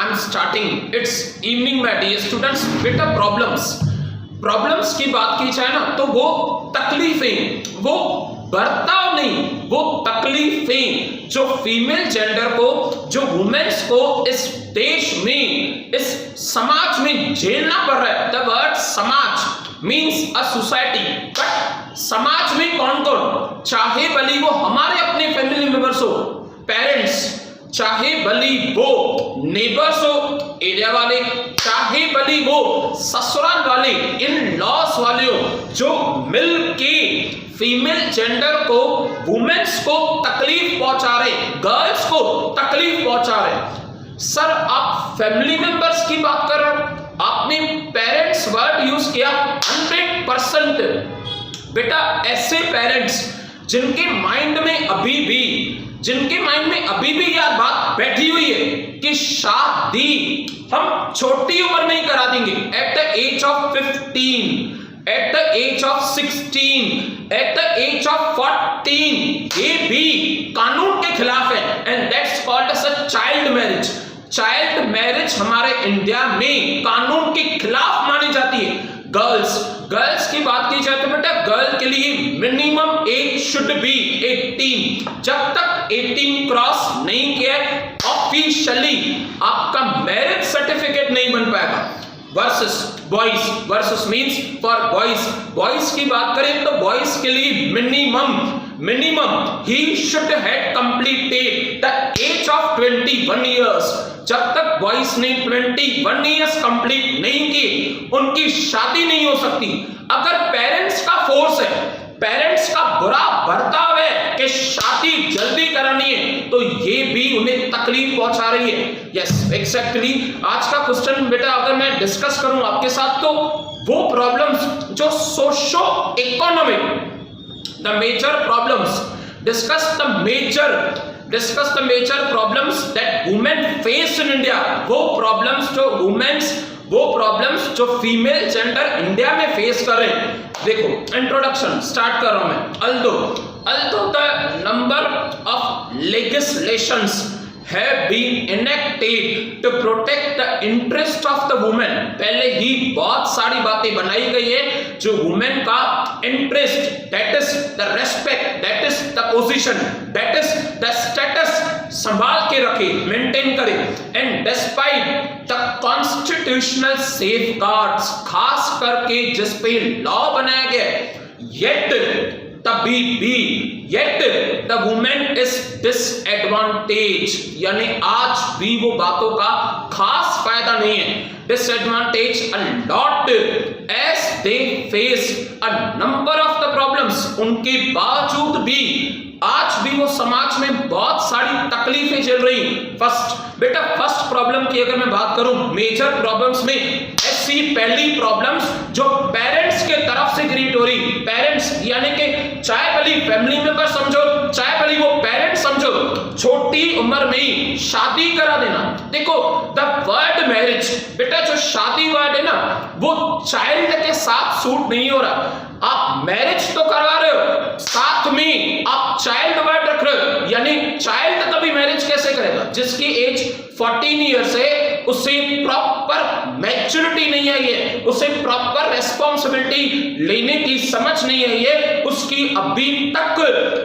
I am starting, it's evening my dear students. बेटा problems की बात की जाए ना तो वो तकलीफें, वो बर्ताव नहीं, वो तकलीफें जो फीमेल जेंडर को, जो वुमेन्स को इस देश में, इस समाज में झेलना पड़ रहा है। द वर्ड समाज मीन्स अ सोसाइटी, बट समाज में कौन कौन, चाहे भली वो हमारे अपने फैमिली मेंबर्स हो, पेरेंट्स, चाहे भली वो नेबर्स हो, एरिया वाले, चाहे भली वो ससुराल वाले, इन लॉस वाले हो, जो मिल के फीमेल जेंडर को, वुमेन्स को तकलीफ पहुंचा रहे, गर्ल्स को तकलीफ पहुंचा रहे। सर आप फैमिली मेंबर्स की बात कर रहे हो, आपने पेरेंट्स वर्ड यूज किया 100%। बेटा ऐसे पेरेंट्स जिनके माइंड में अभी भी यह बात बैठी हुई है कि शादी हम छोटी उम्र में ही करा देंगे, at the age of 15, at the age of 16, at the age of 14, ये भी कानून के खिलाफ है, and that's called as a child marriage. Child marriage हमारे इंडिया में कानून के खिलाफ मानी जाती है। गर्ल्स की बात की जाए तो बेटा गर्ल के लिए मिनिमम एज शुड बी 18। जब तक 18 क्रॉस नहीं किया ऑफिशियली आपका मैरिज सर्टिफिकेट नहीं बन पाएगा। वर्सेस मींस फॉर बॉयज की बात करें तो बॉयज के लिए minimum he should have completed the age of 21 years. जब तक बॉयज ने 21 इयर्स कंप्लीट नहीं किए उनकी शादी नहीं हो सकती। अगर पेरेंट्स का फोर्स है, पेरेंट्स का बुरा बर्ताव है कि शादी जल्दी करानी है, तो ये भी उन्हें तकलीफ पहुंचा रही है। Yes exactly. आज का क्वेश्चन बेटा अगर मैं डिस्कस करूं आपके साथ तो वो प्रॉब्लम्स जो socio economic, the major problems, discuss the major problems that women face in India. वो प्रॉब्लम्स जो फीमेल जेंडर इंडिया में फेस कर रहे हैं। देखो इंट्रोडक्शन स्टार्ट कर रहा हूं मैं। Although the number of legislations have been enacted to protect the interest of the woman। पहले ही बहुत सारी बातें बनाई गई है जो वुमेन का interest, that is the respect, that is the position, that is the status संभाल के रखे, मेंटेन करे। and despite the constitutional safeguards, खास करके जिस पे लॉ बनाया गया, yet the woman is disadvantaged, यानी आज भी वो बातों का खास फायदा नहीं है। Disadvantage a lot as they face a number of the problems। उनके बावजूद भी आज भी वो समाज में बहुत सारी तकलीफें चल रही। फर्स्ट प्रॉब्लम की अगर मैं बात करूं, मेजर प्रॉब्लम्स में ऐसी पहली प्रॉब्लम्स जो पेरेंट्स के तरफ से क्रिएट हो रही। पेरेंट्स यानी कि चाहे भली फैमिली मेंबर समझो, चाहे भली वो पेरेंट्स समझो, छोटी उम्र में ही शादी करा देना। देखो द वर्ड मैरिज, बेटा जो शादी वर्ड है ना वो चाइल्ड के साथ सूट नहीं हो रहा। आप मैरिज तो करवा रहे हो, साथ में आप चाइल्ड वर्ड रख रहे हो, यानी चाइल्ड कभी मैरिज कैसे करेगा? जिसकी एज 14 ईयर्स है, उसे प्रॉपर मैच्योरिटी नहीं आई है, उसे प्रॉपर रेस्पॉन्सिबिलिटी लेने की समझ नहीं आई है, उसकी अभी तक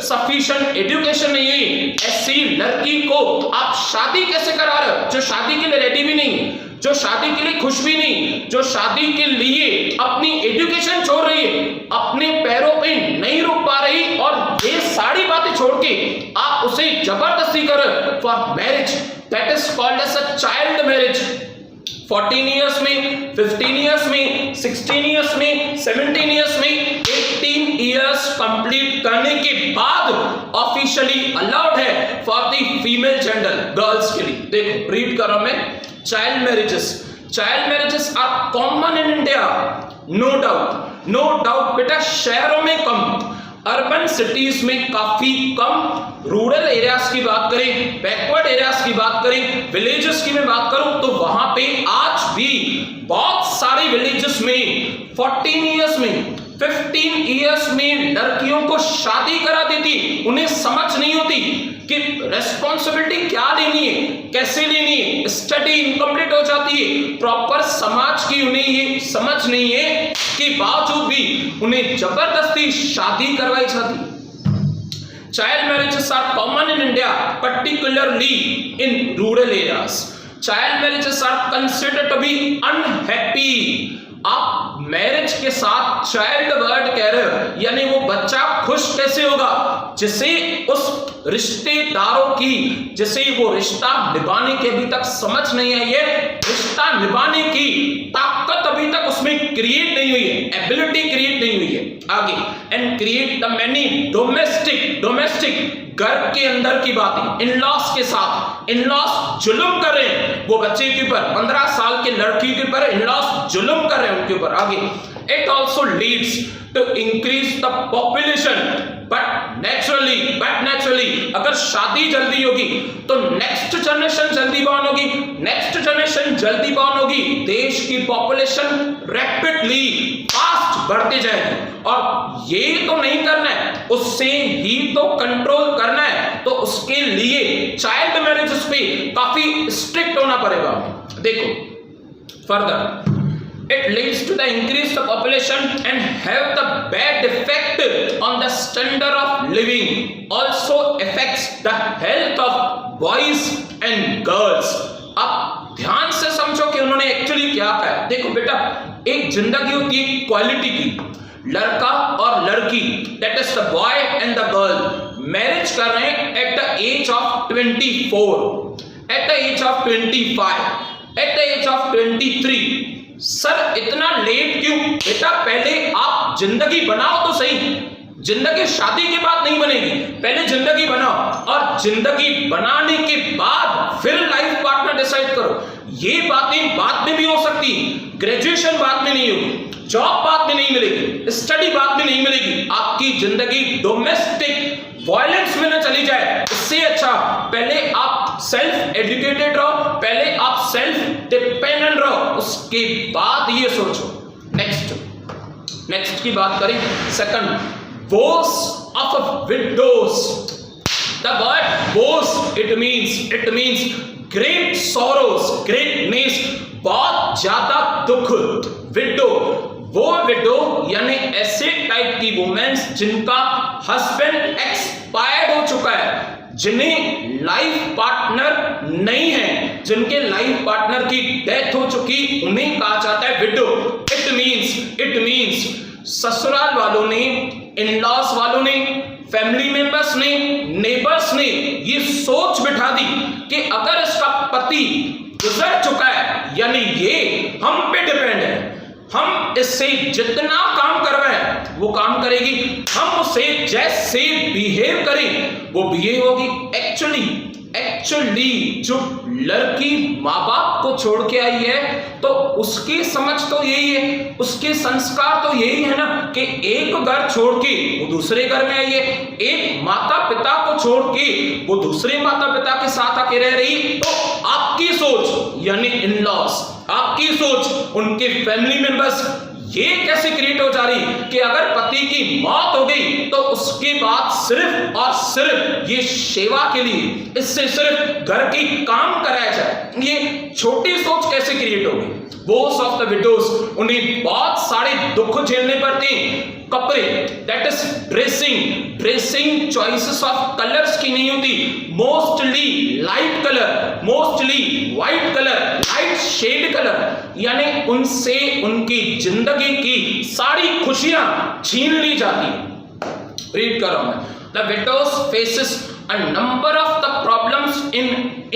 सफिशिएंट एजुकेशन नहीं हुई। ऐसी लड़की को आप शादी कैसे करा रहे हो जो शादी के लिए रेडी भी नहीं, जो शादी के लिए खुश भी नहीं, जो शादी के लिए अपनी एजुकेशन छोड़ रही है, अपने पैरों पे नहीं रुक पा रही, और ये सारी बातें छोड़ के आप उसे जबरदस्ती कर for marriage, that is called as a child marriage. 14 years में, 15 इयर्स में, 16 इयर्स में, 17 इयर्स में, 18 इयर्स कंप्लीट करने के बाद ऑफिशियली अलाउड है for the female gender, girls के लिए। देखो रीड करो मैं। Child marriages are common in India, no doubt बेटा शहरों में कम, अर्बन सिटीज में काफी कम। रूरल एरियाज की बात करें, बैकवर्ड एरियाज की बात करें, विलेजेस की मैं बात करूं तो वहां पे आज भी बहुत सारे विलेजेस में 14 इयर्स में, 15 इयर्स में लड़कियों को शादी करा देती। उन्हें समझ नहीं होती कि रेस्पॉन्सिबिलिटी क्या लेनी है, कैसे लेनी है, स्टडी इनकम्प्लीट हो जाती है, प्रॉपर समाज की उन्हें ये समझ नहीं है कि बावजूद भी उन्हें जबरदस्ती शादी करवाई जाती है। Child marriages are common in India, particularly in rural areas. Child marriages are considered to be unhappy. आप मैरिज के साथ चाइल्ड वर्ड कह रहे हो, यानी वो बच्चा खुश कैसे होगा जिसे उस रिश्तेदारों की, जिसे वो रिश्ता निभाने की अभी तक समझ नहीं आई है, रिश्ता निभाने की ताकत अभी तक उसमें क्रिएट नहीं हुई है, एबिलिटी क्रिएट नहीं हुई है। आगे, and create the many domestic घर के अंदर की बातें, इन-लॉस के साथ, इन-लॉस जुल्म कर रहे हैं वो बच्चे के ऊपर, 15 साल के लड़की के ऊपर इन-लॉस जुल्म कर रहे हैं उनके ऊपर। आगे, it also leads to increase the population, but naturally अगर शादी जल्दी होगी तो नेक्स्ट जनरेशन जल्दी बॉर्न होगी, नेक्स्ट जनरेशन जल्दी बॉर्न होगी, देश की पॉपुलेशन रैपिडली फास्ट बढ़ती जाएगी। और ये तो नहीं करना है, उससे ही तो कंट्रोल करना है, तो उसके लिए चाइल्ड मैरिजेस पे काफी स्ट्रिक्ट होना पड़ेगा। देखो further, it leads to the increase of population and have the bad effect on the standard of living, also affects the health of boys and girls। अब ध्यान से समझो कि उन्होंने एक्चुअली क्या कहा है। देखो बेटा, एक जिंदगी होती है क्वालिटी की, लड़का और लड़की, that is the boy and the girl, marriage कर रहे हैं at the age of 24, at the age of 25, at the age of 23। Sir इतना लेट क्यों? बेटा पहले आप जिंदगी बनाओ तो सही, जिंदगी शादी के बाद नहीं बनेगी, पहले जिंदगी बनाओ और जिंदगी बनाने के बाद फिर लाइफ पार्टनर डिसाइड करो। ये बातें बाद में भी हो सकती, ग्रेजुएशन बाद में नहीं होगी, जॉब बाद में नहीं मिलेगी, स्टडी बाद में नहीं मिलेगी, आपकी जिंदगी डोमेस्टिक वायलेंस में न चली जाए। इससे अच्छा पहले आप सेल्फ एजुकेटेड रहो, पहले आप सेल्फ डिपेंडेंट रहो, उसके बाद ये सोचो। नेक्स्ट की बात करें, second, woes of widows. The word woes it means great sorrows, greatness, बहुत ज्यादा दुख। विडो, वो विडो यानी ऐसे टाइप की वुमेन्स जिनका हस्बैंड एक्सपायर्ड हो चुका है, जिन्हें लाइफ पार्टनर नहीं है, जिनके लाइफ पार्टनर की डेथ हो चुकी, उन्हें कहा जाता है विडो। इट मींस ससुराल वालों ने, इन-लॉस वालों ने, फैमिली मेंबर्स ने, नेबर्स ने ये सोच बिठा दी कि अगर इसका पति गुजर चुका है, यानी ये हम पे डिपेंड है, हम इससे जितना काम करवाएं वो काम करेगी, हम उसे जैसे बिहेव करें वो बिहेव होगी। एक्चुअली जो लड़की माँ बाप को छोड़ के आई है तो उसकी समझ तो यही है, उसके संस्कार तो यही है ना कि एक घर छोड़ के वो दूसरे घर में आई है, एक माता पिता को छोड़ के वो दूसरे माता पिता के साथ आके रह रही। तो आपकी सोच यानी इन-लॉस, आपकी सोच उनके फैमिली मेंबर्स, ये कैसे क्रिएट हो जा रही कि अगर पति की मौत हो गई तो उसके बाद सिर्फ और सिर्फ ये सेवा के लिए, इससे सिर्फ घर की काम कराया जाए, ये छोटी सोच कैसे क्रिएट होगी। बोस ऑफ द विडोज, उन्हें बहुत सारे दुख झेलने पड़ते हैं। कपड़े, that is dressing choices of colours की नहीं होती, mostly light colour, mostly white colour, light shade colour, यानी उनसे उनकी जिंदगी की सारी खुशियां छीन ली जाती है। रीड कर रहा हूं मैं। The widows faces a number of the problems in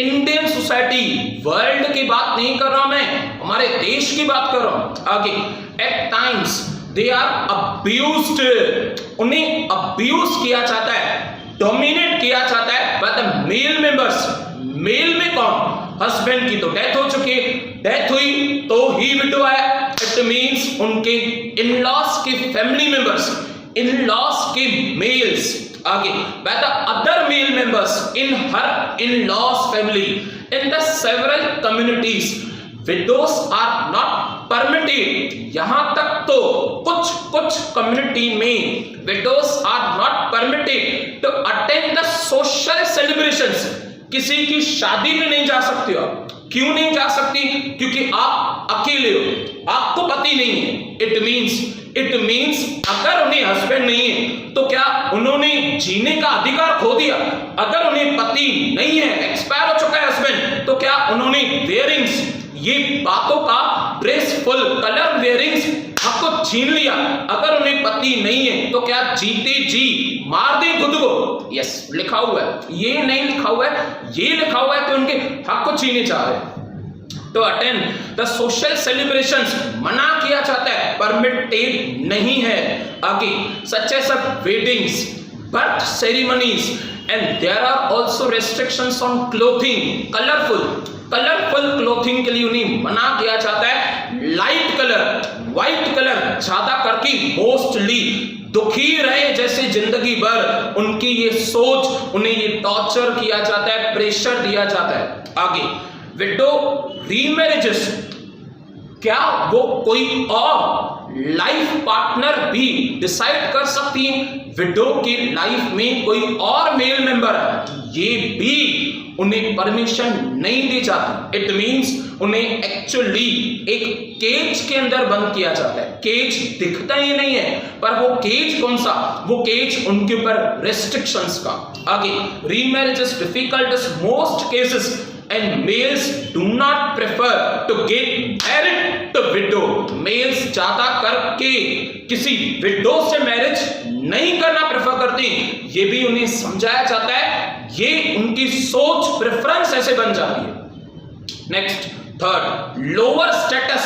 Indian society, world की बात नहीं कर रहा मैं, हमारे देश की बात कर रहा हूं। आगे, at times they are abused, उन्हें अब्यूज किया जाता है, डोमिनेट किया जाता है by the male members। Male में कौन? हस्बैंड की तो डेथ हो चुकी है, डेथ हुई तो ही विडो है, इट मींस उनके इन-लॉस के फैमिली मेंबर्स, इन-लॉस के मेल्स। आगे, by the other male members in her in-laws family, in the several communities, widows are not permitted। यहां तक तो कुछ कम्युनिटी में widows are not permitted to attend the social celebrations। किसी की शादी में नहीं जा सकते हो, क्यों नहीं जा सकती? क्योंकि आप अकेले हो, आपको पति नहीं है। इट मीन्स अगर उन्हें हस्बैंड नहीं है तो क्या उन्होंने जीने का अधिकार खो दिया? अगर उन्हें पति नहीं है, एक्सपायर हो चुका है हस्बैंड, तो क्या उन्होंने वेयरिंग्स, ये बातों का ड्रेसफुल कलर वेयरिंग्स हक को छीन लिया? अगर उन्हें पति नहीं है तो क्या जीते जी मार दे खुद को? यस, लिखा हुआ है, ये नहीं लिखा हुआ है, ये लिखा हुआ है कि उनके हक को छीने चाह रहे हैं। तो अटेंड द सोशल सेलिब्रेशंस मना किया जाता है, परमिटेड नहीं है। आगे such as weddings, birth ceremonies, and there are also restrictions on clothing, colourful clothing के लिए उन्हें मना किया जाता है। लाइट कलर, व्हाइट कलर ज्यादा करके मोस्टली दुखी रहे जैसे जिंदगी भर, उनकी ये सोच, उन्हें ये टॉर्चर किया जाता है, प्रेशर दिया जाता है। आगे विडो रीमैरिजेस, क्या वो कोई और लाइफ पार्टनर भी डिसाइड कर सकती है? विडो की लाइफ में कोई और मेल मेंबर है, ये भी उन्हें परमिशन नहीं दी जाती। इट मींस उन्हें एक्चुअली एक केज के अंदर बंद किया जाता है। केज दिखता ही नहीं है, पर वो केज कौन सा? वो केज उनके ऊपर रेस्ट्रिक्शंस का। आगे remarriage is difficult in most cases and males do not prefer to get married to widow. Males ज्यादा करके किसी विडो से मैरिज नहीं करना प्रेफर करते, ये भी उन्हें समझाया जाता है, ये उनकी सोच, प्रेफरेंस ऐसे बन जाती है। Next third, lower status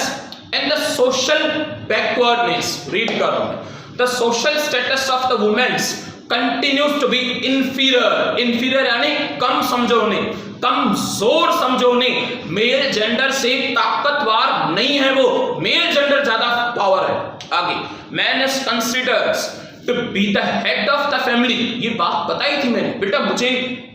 and the social backwardness. Read कर रहा हूं। The social status of the womens continues to be inferior यानी कम समझो उन्हें, कमजोर समझो उन्हें। मेल जेंडर से ताकतवर नहीं है वो, मेल जेंडर ज्यादा पावर है। आगे man is considers to be the head of the family. ये बात बताई थी मैंने, बेटा मुझे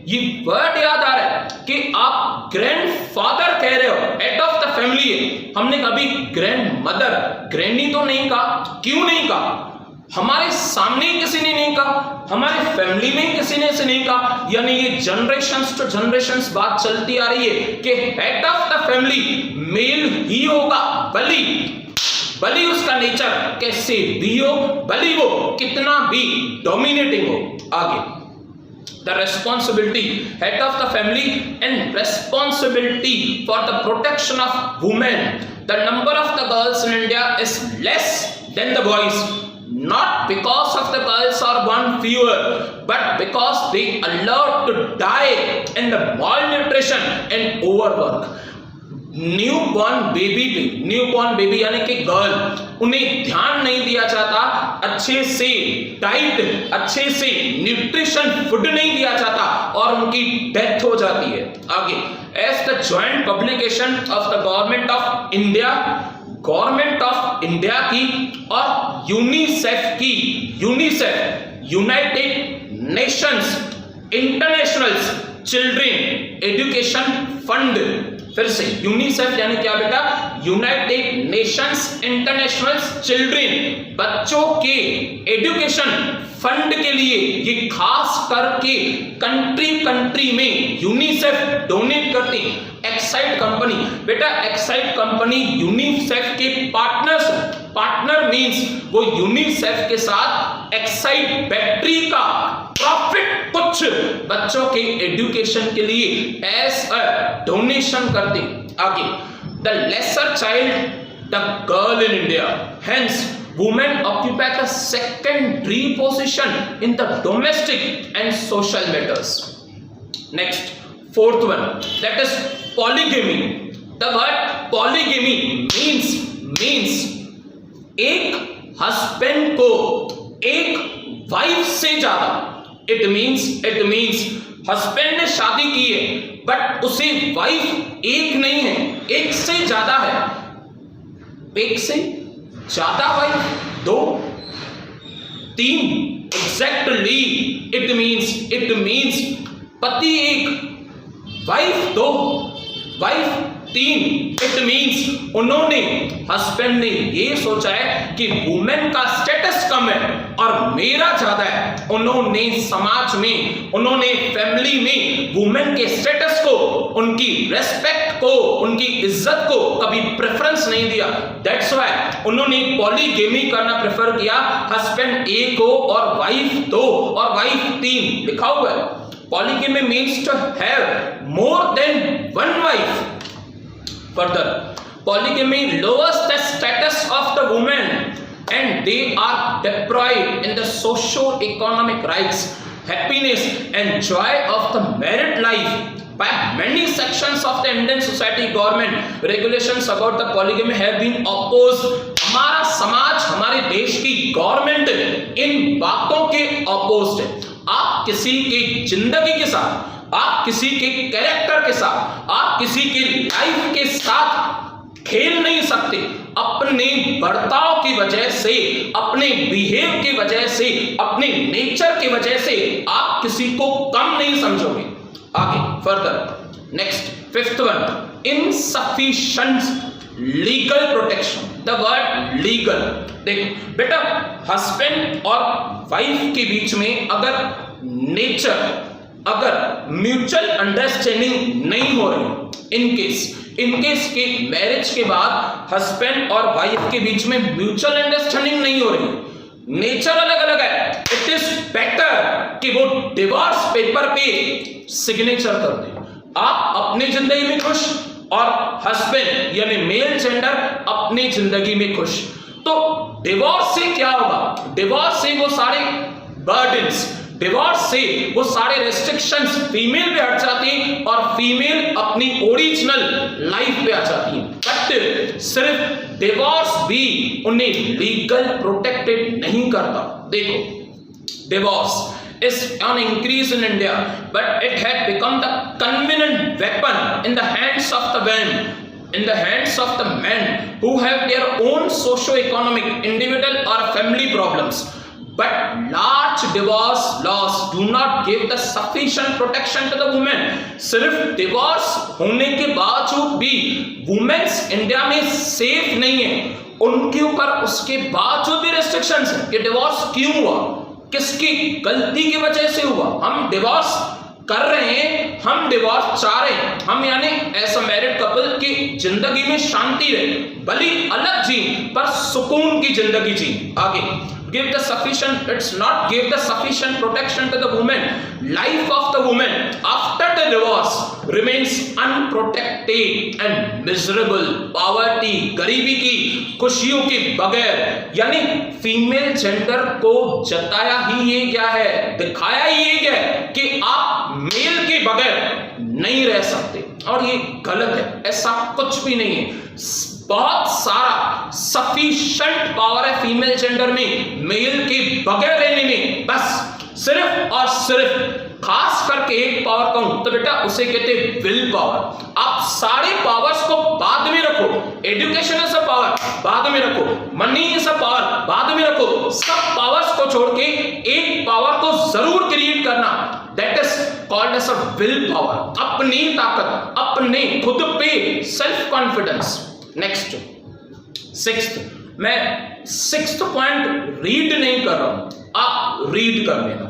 ये वर्ड याद आ रहा है कि आप ग्रैंडफादर कह रहे हो, हेड ऑफ द फैमिली है। हमने कभी ग्रैंड मदर, ग्रैंडी तो नहीं कहा। क्यों नहीं कहा? हमारे सामने किसी ने नहीं कहा, हमारे फैमिली में किसी ने से नहीं कहा, यानी ये जनरेशंस टू जनरेशंस बात चलती आ रही है कि head of the family male ही होगा। भली उसका नेचर कैसे भी हो, भली वो कितना भी डोमिनेटिंग हो। आगे the responsibility head of the family and responsibility for the protection of women. The number of the girls in India is less than the boys, not because of the girls are born fewer, but because they allowed to die in the malnutrition and overwork. Newborn baby यानी कि girl, उन्हें ध्यान नहीं दिया जाता, अच्छे से diet, अच्छे से न्यूट्रिशन फूड नहीं दिया जाता और उनकी डेथ हो जाती है। आगे as the joint publication of the government of India की और UNICEF United Nations International Children Education Fund. फिर से यूनिसेफ यानी क्या बेटा? यूनाइटेड नेशंस इंटरनेशनल चिल्ड्रन, बच्चों के एजुकेशन फंड के लिए ये खास करके कंट्री में यूनिसेफ डोनेट करती। एक्साइड कंपनी, बेटा एक्साइड कंपनी यूनिसेफ के पार्टनर मींस वो यूनिसेफ के साथ एक्साइड बैटरी का प्रॉफिट कुछ बच्चों के एजुकेशन के लिए एज अ डोनेशन करते। आगे the lesser child the girl in India, hence women occupy the secondary position in the domestic and social matters. Next, fourth one, that is polygamy. The word polygamy means एक husband को एक wife से ज्यादा, it means husband ने शादी की है but उसे wife एक नहीं है, एक से ज्यादा है, एक से ज्यादा वाइफ, 2 3, एग्जैक्टली इट मीन्स पति एक, वाइफ 2, वाइफ 3। इट मीन्स उन्होंने, हस्बैंड ने ये सोचा है कि वुमेन का स्टेटस कम है और मेरा ज्यादा है। उन्होंने समाज में, उन्होंने फैमिली में वुमेन के स्टेटस को, उनकी रेस्पेक्ट को, उनकी इज्जत को कभी प्रेफरेंस नहीं दिया। दैट्स व्हाई उन्होंने पॉलीगेमी करना प्रेफर किया, हस्बैंड एक हो और वाइफ दो और वाइफ तीन। लिखा हुआ है polygamy means to have more than one wife. Further polygamy lowers the status of the woman and they are deprived in the socio-economic rights, happiness and joy of the married life by many sections of the Indian society. Government regulations about the polygamy have been opposed. हमारा समाज, हमारे देश की government in बातों के opposed है। आप किसी की जिंदगी के साथ, आप किसी के कैरेक्टर के साथ, आप किसी की लाइफ के साथ खेल नहीं सकते। अपने बर्ताव की वजह से, अपने बिहेव की वजह से, अपने नेचर की वजह से आप किसी को कम नहीं समझोगे। आगे further next fifth one, insufficient legal protection. The word legal, देखो बेटा, हस्बैंड और वाइफ के बीच में अगर नेचर, अगर म्यूचुअल अंडरस्टैंडिंग नहीं हो रही, इन केस के मैरिज के बाद हस्बैंड और वाइफ के बीच में म्यूचुअल अंडरस्टैंडिंग नहीं हो रही, नेचर अलग अलग है, इट इज बेटर कि वो डिवोर्स पेपर पे सिग्नेचर कर दे। आप अपनी जिंदगी में खुश और हस्बैंड यानी मेल जेंडर अपनी जिंदगी में खुश। तो डिवोर्स से क्या होगा? डिवोर्स से वो सारे बर्डन्स, डिवोर्स से वो सारे रेस्ट्रिक्शंस फीमेल पे हट जाती हैं और फीमेल अपनी ओरिजिनल लाइफ पे आ जाती है। बट सिर्फ डिवोर्स भी उन्हें लीगल प्रोटेक्टेड नहीं करता। देखो, divorce is on increase in India, but it had become the convenient weapon in the hands of the men who have their own socio-economic, individual or family problems. But large divorce laws do not give the sufficient protection to the women. सिर्फ divorce होने के बावजूद भी women's India में safe नहीं है। उनके ऊपर उसके बावजूद भी रेस्ट्रिक्शंस है कि डिवोर्स क्यों हुआ, किसकी गलती की वजह से हुआ। हम डिवोर्स कर रहे हैं, हम डिवोर्स चाह रहे हैं, हम यानी ऐसा मैरिड कपल की जिंदगी में शांति रहे, भले अलग जी पर सुकून की जिंदगी जी। आगे give the sufficient, it's not give the sufficient protection to the woman. Life of the woman after the divorce remains unprotected and miserable. Poverty, गरीबी की खुशियों के बगैर, यानी फीमेल जेंडर को जताया ही ये क्या है, दिखाया ही ये क्या है कि आप मेल के बगैर नहीं रह सकते, और ये गलत है। ऐसा कुछ भी नहीं है। बहुत सारा सफिशिएंट पावर है फीमेल जेंडर में मेल के बगैर रहने में। बस सिर्फ और सिर्फ खास करके एक पावर कहूं तो बेटा उसे कहते हैं विल पावर। आप सारे पावर्स को बाद में रखो, एजुकेशन इज अ पावर बाद में रखो, मनी इज अ पावर बाद में रखो, सब पावर्स को छोड़ के एक पावर को जरूर क्रिएट करना, that is called as a will power. अपनी ताकत, अपने खुद पे सेल्फ कॉन्फिडेंस। नेक्स्ट सिक्स्थ, मैं सिक्स्थ पॉइंट रीड नहीं कर रहा हूं, आप रीड कर लेना।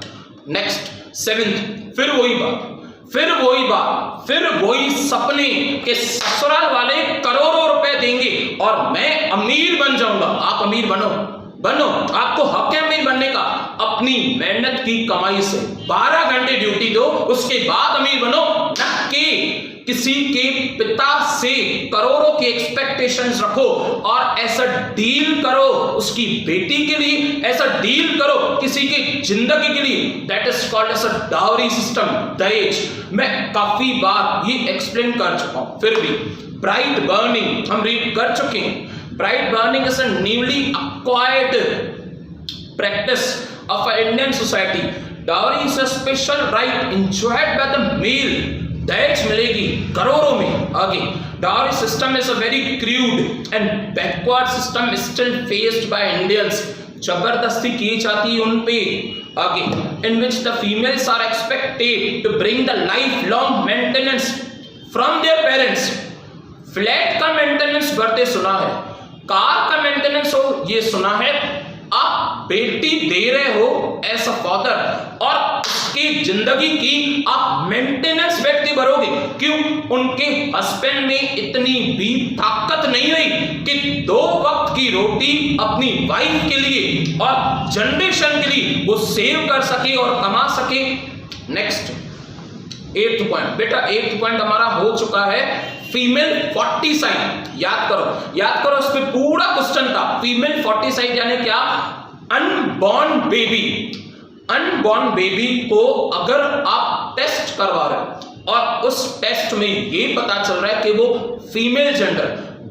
नेक्स्ट सेवेंथ, फिर वही सपने के ससुराल वाले करोड़ों रुपए देंगे और मैं अमीर बन जाऊंगा। आप अमीर बनो, आपको हक है अमीर बनने का। अपनी मेहनत की कमाई से 12 घंटे ड्यूटी दो, उसके बाद अमीर बनो, न कि किसी के पिता से करोड़ों की एक्सपेक्टेशंस रखो और ऐसा डील करो उसकी बेटी के लिए, ऐसा डील करो किसी की जिंदगी के लिए, that is called as a dowry system, दहेज। मैं काफी बार ये एक्सप्लेन कर चुका हूं, फिर भी ब्राइड बर्निंग हम रीड कर चुके हैं। Bride burning is a newly acquired practice of an Indian society. Dowry is a special right enjoyed by the male. दहेज मिलेगी करोड़ों में। आगे, dowry system is a very crude and backward system still faced by Indians. जबरदस्ती की जाती है उन पे। आगे, in which the females are expected to bring the life long maintenance from their parents. Flat का मेंटेनेंस बढ़ते सुना है, कार का मेंटेनेंस हो ये सुना है। आप बेटी दे रहे हो एज अ फादर और उसके की जिंदगी की आप मेंटेनेंस व्यक्ति भरोगे। क्यों? उनके हस्बैंड में इतनी भी ताकत नहीं रही कि 2 वक्त की रोटी अपनी वाइफ के लिए और जनरेशन के लिए वो सेव कर सके और कमा सके। नेक्स्ट 8th पॉइंट, बेटा 8th पॉइंट हमारा हो चुका है फीमेल फोर्टिसाइड। याद करो उस पे पूरा क्वेश्चन था। फीमेल फोर्टिसाइड यानी क्या? Unborn baby. अनबॉर्न बेबी को अगर आप टेस्ट करवा रहे हो और उस टेस्ट में ये पता चल रहा है कि वो फीमेल जेंडर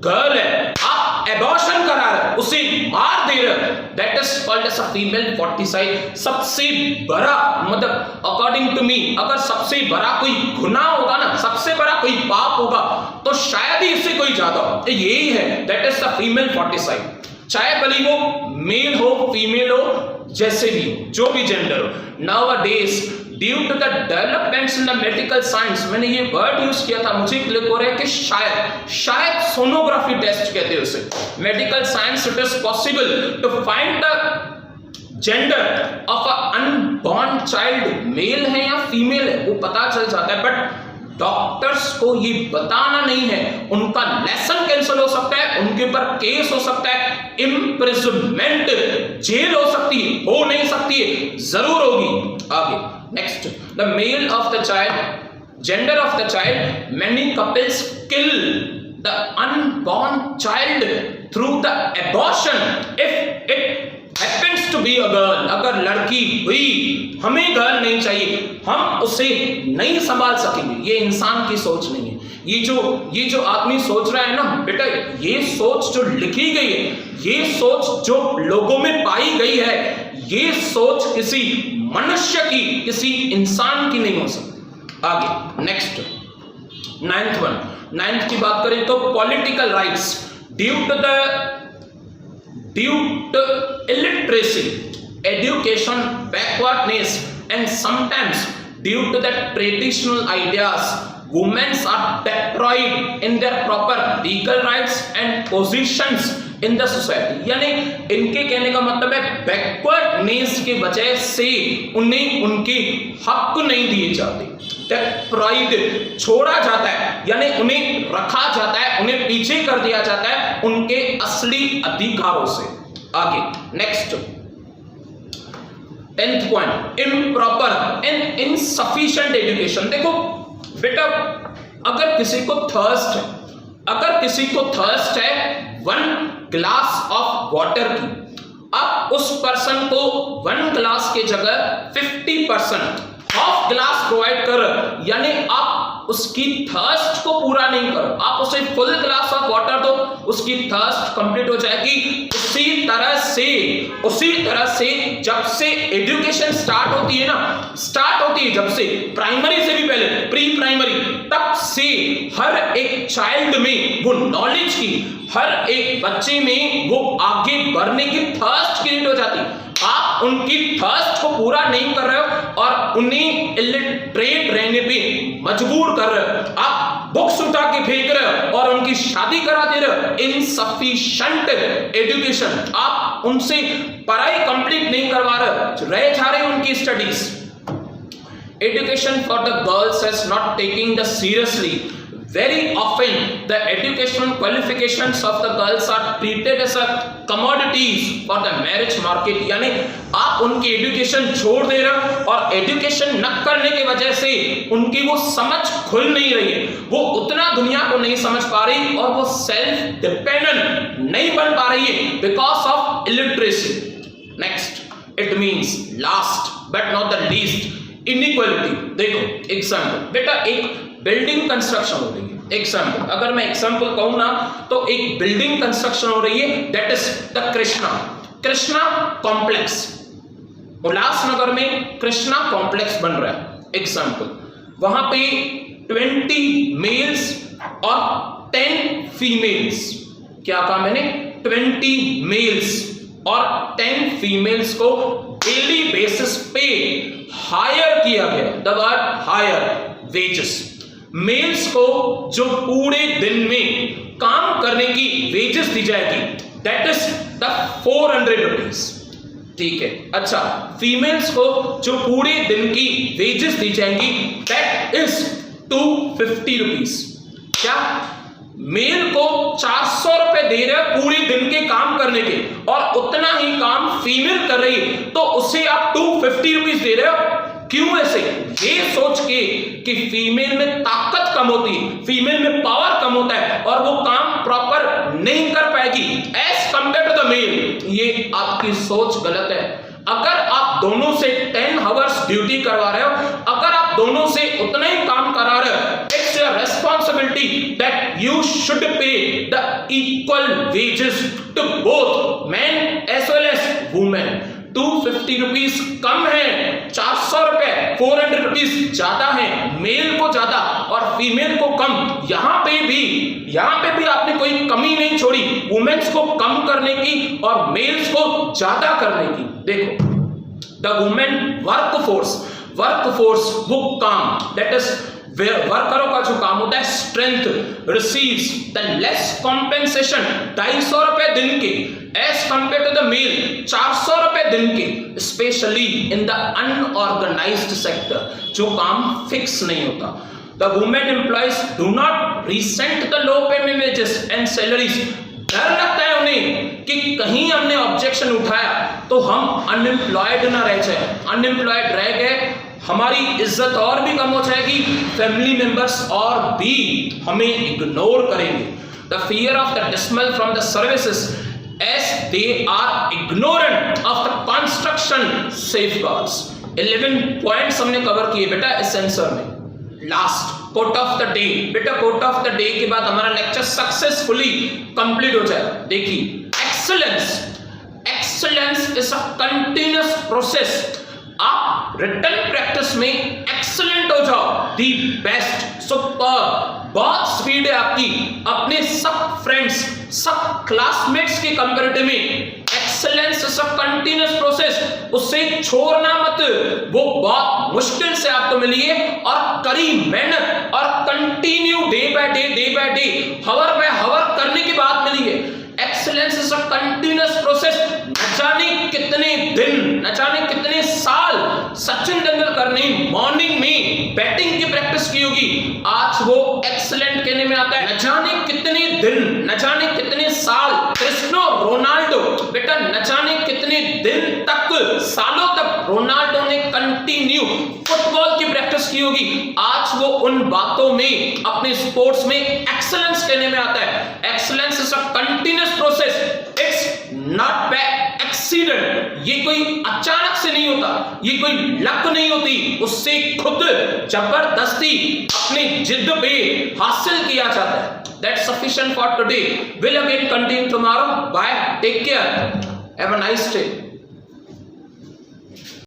गर्ल है, आप एबॉर्शन करा रहे हो, उसे मार दे रहे हो, that is called as a female foeticide. सबसे बड़ा मतलब अकॉर्डिंग टू मी अगर सबसे बड़ा कोई गुनाह होगा ना, सबसे बड़ा कोई पाप होगा तो शायद ही इससे कोई ज्यादा हो, यही है, दैट इज द फीमेल फोर्टिसाइड। चाहे भले वो मेल हो फीमेल हो जैसे भी हो, जो भी जेंडर हो। Nowadays due to the developments in the medical science, मैंने ये वर्ड यूज किया था, मुझे क्लिक हो रहा है कि शायद सोनोग्राफी टेस्ट कहते हैं उसे। Medical science it is possible to find the gender of a unborn child, male है या फीमेल है वो पता चल जाता है। बट डॉक्टर्स को ये बताना नहीं है, उनका लेसन कैंसिल हो सकता है, उनके ऊपर केस हो सकता है, इम्प्रिजनमेंट, जेल हो सकती है, हो नहीं सकती है, जरूर होगी। आगे next, the male of the child, gender of the child, many couples kill the unborn child through the abortion if it happens to be a girl। अगर लड़की हुई, हमें गर्ल नहीं चाहिए, हम उसे नहीं संभाल सकेंगे, ये इंसान की सोच नहीं है। ये जो आदमी सोच रहा है ना बेटा, ये सोच जो लिखी गई है, ये सोच जो लोगों में पाई गई है, ये सोच किसी मनुष्य की, किसी इंसान की नहीं हो सकती। आगे नेक्स्ट 9th की बात करें तो political rights due to illiteracy, education backwardness, and sometimes due to the traditional ideas, women are deprived in their proper legal rights and positions in the society। यानी इनके कहने का मतलब है बैकवर्डनेस की वजह से उन्हें उनके हक नहीं दिए जाते, डेप्राइव्ड छोड़ा जाता है, यानी उन्हें रखा जाता है, उन्हें पीछे कर दिया जाता है उनके असली अधिकारों से। आगे next 10th point, improper and insufficient education. देखो बेटा, अगर किसी को थर्स्ट है 1 ग्लास ऑफ वाटर की, आप उस पर्सन को 1 ग्लास के जगह 50% हाफ ग्लास प्रोवाइड कर, यानी आप उसकी थर्स्ट को पूरा नहीं करो, आप उसे फुल ग्लास ऑफ वाटर दो, उसकी थर्स्ट कंप्लीट हो जाएगी। उसी तरह से जब से एजुकेशन स्टार्ट होती है जब से प्राइमरी से भी पहले प्री प्राइमरी, तब से हर एक चाइल्ड में वो नॉलेज की, हर एक बच्चे में वो आगे बढ़ने की थर्स्ट क्रिएट हो जाती है। आप उनकी थर्स्ट को पूरा नहीं कर रहे हो और उन्हें इलिटरेट रहने पे मजबूर कर रहे हो, आप बुक्स उठा के फेंक रहे हो और उनकी शादी करा दे रहे हो। इनसफिशिएंट एजुकेशन, आप उनसे पढ़ाई कंप्लीट नहीं करवा रहे जा रहे उनकी studies. Education for the girls is not taking the seriously. Very often the educational qualifications of the girls are treated as a commodities for the marriage market। यानी आप उनकी एजुकेशन छोड़ दे रहे हो और एजुकेशन न करने की वजह से उनकी वो समझ खुल नहीं रही है, वो उतना दुनिया को नहीं समझ पा रही और वो सेल्फ डिपेंडेंट नहीं बन पा रही है because of illiteracy. Next it means last but not the least, inequality. देखो एग्जाम्पल बेटा, एक बिल्डिंग कंस्ट्रक्शन हो रही है, एग्जाम्पल अगर मैं एग्जाम्पल कहूं ना तो एक बिल्डिंग कंस्ट्रक्शन हो रही है, that is the Krishna complex. Ulhasnagar में कृष्णा कॉम्प्लेक्स बन रहा है एग्जाम्पल, वहां पे 20 मेल्स और 10 फीमेल्स, क्या कहा मैंने, 20 मेल्स और 10 फीमेल्स को डेली बेसिस पे हायर किया गया। The word hire, wages. Males को जो पूरे दिन में काम करने की वेजेस दी जाएगी, दैट इज द 400 रुपीज। ठीक है। अच्छा, फीमेल्स को जो पूरे दिन की वेजेस दी जाएंगी दैट इज 250 रुपीज। क्या मेल को 400 रुपए दे रहे हो पूरे दिन के काम करने के, और उतना ही काम फीमेल कर रही है तो उसे आप 250 रुपीज दे रहे हो? क्यों ऐसे? ये सोच के कि फीमेल में ताकत कम होती है, फीमेल में पावर कम होता है और वो काम प्रॉपर नहीं कर पाएगी as compare to the male. ये आपकी सोच गलत है। अगर आप दोनों से 10 आवर्स ड्यूटी करवा रहे हो, अगर आप दोनों से उतना ही काम करा रहे हो, it's your responsibility that you should pay the equal wages to both man as well as women. 250 rupees कम है, 400 रुपए 400 रुपीज ज्यादा है, मेल को ज्यादा और फीमेल को कम। यहां पे भी आपने कोई कमी नहीं छोड़ी वुमेन्स को कम करने की और मेल्स को ज्यादा करने की। देखो, द वुमेन वर्कफोर्स वो काम दैट इज वर्करों का जो काम होता है strength receives the less compensation 250 रुपए दिन के as compare to the male 400 रुपए दिन के, specially in the unorganised sector जो काम फिक्स नहीं होता। The women employees do not resent the low pay wages and salaries. डर लगता है उन्हें कि कहीं हमने ऑब्जेक्शन उठाया तो हम अनएम्प्लॉयड ना रह जाए, अनएम्प्लॉयड रह गए हमारी इज्जत और भी कम हो जाएगी, फैमिली मेंबर्स और भी हमें इग्नोर करेंगे। The fear of the dismissal from the services as they are ignorant of the construction safeguards. 11 points हमने कवर किए बेटा इस सेंसर में। Last quote of the day, बेटा कोट ऑफ द डे के बाद हमारा लेक्चर सक्सेसफुली कंप्लीट हो जाए। देखिए, excellence is a continuous process. आप रिटन प्रैक्टिस में एक्सीलेंट हो जाओ, दी बेस्ट, सुपर, बहुत स्पीड है आपकी अपने सब फ्रेंड्स, सब क्लासमेट्स के कंपैरेटिव में। Excellence is a continuous process, उससे छोड़ना मत, वो बहुत मुश्किल से आपको मिली है और कड़ी मेहनत और continue day by day hour by hour करने के बाद मिली है। Excellence is a continuous process. न जाने कितने दिन, न जाने कितने साल सचिन तेंदुलकर ने मॉर्निंग में बैटिंग की प्रैक्टिस की होगी, आज वो एक्सीलेंट कहने में आता है। न जाने कितने दिन, न जाने कितने साल क्रिस्टियानो रोनाल्डो, बेटा न जाने कितने दिन तक, सालों तक रोनाल्डो ने कंटिन्यू फुटबॉल की प्रैक्टिस की होगी, आज वो उन बातों में अपने स्पोर्ट्स में एक्सीलेंस कहने में आता है। Excellence is a continuous process, it's not by accident. ये कोई अचानक से नहीं होता, ये कोई लक नहीं होती, उससे खुद जबरदस्ती अपनी जिद पे हासिल किया जाता है। That's sufficient for today. We'll again continue tomorrow. Bye. Take care. Have a nice day.